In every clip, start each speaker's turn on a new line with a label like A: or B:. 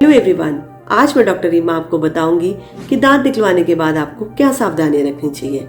A: Hello everyone, आज मैं doctor Reema आपको बताऊंगी कि दांत निकलवाने के बाद आपको क्या सावधानियां रखनी चाहिए,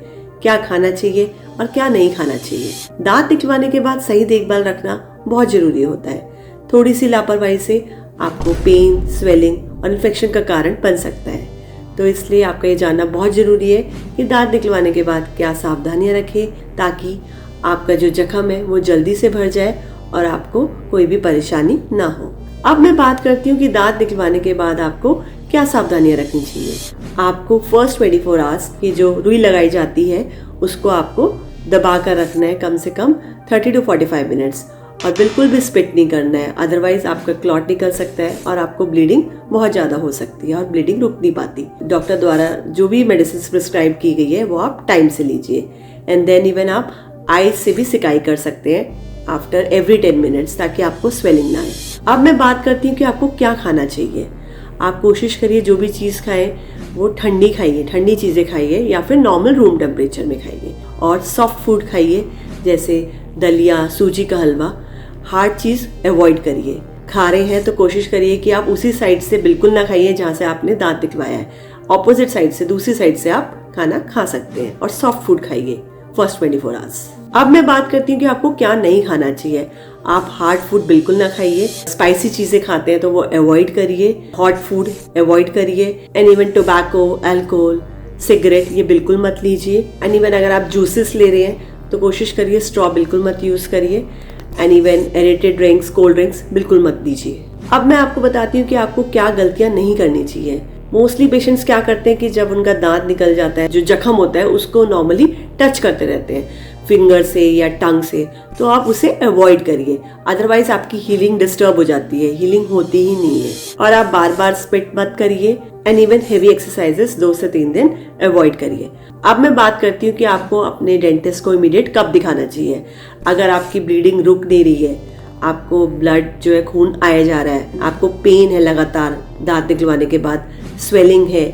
A: क्या खाना चाहिए और क्या नहीं खाना चाहिए। दांत निकलवाने के बाद सही देखभाल रखना बहुत जरूरी होता है। थोड़ी सी लापरवाही से आपको पेन, स्वेलिंग और इन्फेक्शन का कारण बन सकता है। तो इसलिए आपका ये जानना बहुत जरूरी है कि दांत निकलवाने के बाद क्या सावधानियां रखें ताकि आपका जो जख्म है वो जल्दी से भर जाए और आपको कोई भी परेशानी ना हो। अब मैं बात करती हूँ कि दांत निकलवाने के बाद आपको क्या सावधानियां रखनी चाहिए। आपको फर्स्ट 24 आवर्स की जो रुई लगाई जाती है उसको आपको दबा कर रखना है कम से कम 30 to 45 मिनट्स और बिल्कुल भी स्पिट नहीं करना है, अदरवाइज आपका क्लॉट निकल सकता है और आपको ब्लीडिंग बहुत ज़्यादा हो सकती है और ब्लीडिंग रुक नहीं पाती। डॉक्टर द्वारा जो भी मेडिसिन प्रिस्क्राइब की गई है वो आप टाइम से लीजिए। एंड देन इवन आप आइस से भी सिकाई कर सकते हैं आफ्टर एवरी 10 मिनट्स ताकि आपको स्वेलिंग ना आए। अब मैं बात करती हूँ कि आपको क्या खाना चाहिए। आप कोशिश करिए जो भी चीज़ खाएं वो ठंडी खाइए, ठंडी चीज़ें खाइए या फिर नॉर्मल रूम टेम्परेचर में खाइए और सॉफ्ट फूड खाइए जैसे दलिया, सूजी का हलवा। हार्ड चीज़ अवॉइड करिए। खा रहे हैं तो कोशिश करिए कि आप उसी साइड से बिल्कुल ना खाइए जहाँ से आपने दांत निकलवाया है। ऑपोजिट साइड से, दूसरी साइड से आप खाना खा सकते हैं और सॉफ्ट फूड खाइए फर्स्ट 24 आवर्स। अब मैं बात करती हूँ कि आपको क्या नहीं खाना चाहिए। आप हार्ड फूड बिल्कुल ना खाइए। स्पाइसी चीजें खाते हैं तो वो अवॉइड करिए। हॉट फूड अवॉइड करिए। And even tobacco, alcohol, cigarette ये बिल्कुल मत लीजिए। एंड इवन अगर आप जूसेस ले रहे हैं तो कोशिश करिए स्ट्रॉ बिल्कुल मत यूज करिए। And even aerated drinks, cold drinks बिल्कुल मत दीजिए। अब मैं आपको बताती हूँ कि आपको क्या गलतियां नहीं करनी चाहिए। मोस्टली पेशेंट्स क्या करते हैं कि जब उनका दांत निकल जाता है, जो जख्म होता है उसको नॉर्मली टच करते रहते हैं फिंगर से या टंग से, तो आप उसे अवॉइड करिए, अदरवाइज आपकी हीलिंग डिस्टर्ब हो जाती है, हीलिंग होती ही नहीं है। और आप बार बार स्पिट मत करिए एंड इवन हेवी एक्सरसाइजेस 2 से 3 दिन अवॉइड करिए। अब मैं बात करती हूँ कि आपको अपने डेंटिस्ट को इमीडिएट कब दिखाना चाहिए। अगर आपकी ब्लीडिंग रुक नहीं रही है, आपको ब्लड जो है खून आया जा रहा है, आपको पेन है लगातार दांत निकलवाने के बाद, स्वेलिंग है,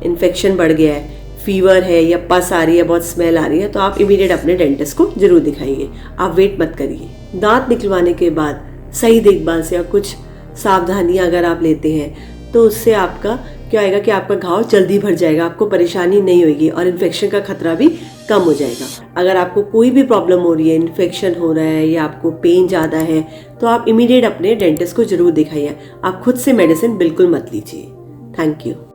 A: इन्फेक्शन बढ़ गया है, फीवर है या पस आ रही है, बहुत स्मेल आ रही है, तो आप इमीडिएट अपने डेंटिस्ट को जरूर दिखाइए। आप वेट मत करिए। दांत निकलवाने के बाद सही देखभाल से और कुछ सावधानियां अगर आप लेते हैं तो उससे आपका क्या आएगा कि आपका घाव जल्दी भर जाएगा, आपको परेशानी नहीं होगी और इन्फेक्शन का खतरा भी कम हो जाएगा। अगर आपको कोई भी प्रॉब्लम हो रही है, इन्फेक्शन हो रहा है या आपको पेन ज़्यादा है, तो आप इमीडिएट अपने डेंटिस्ट को जरूर दिखाइए। आप खुद से मेडिसिन बिल्कुल मत लीजिए। Thank you.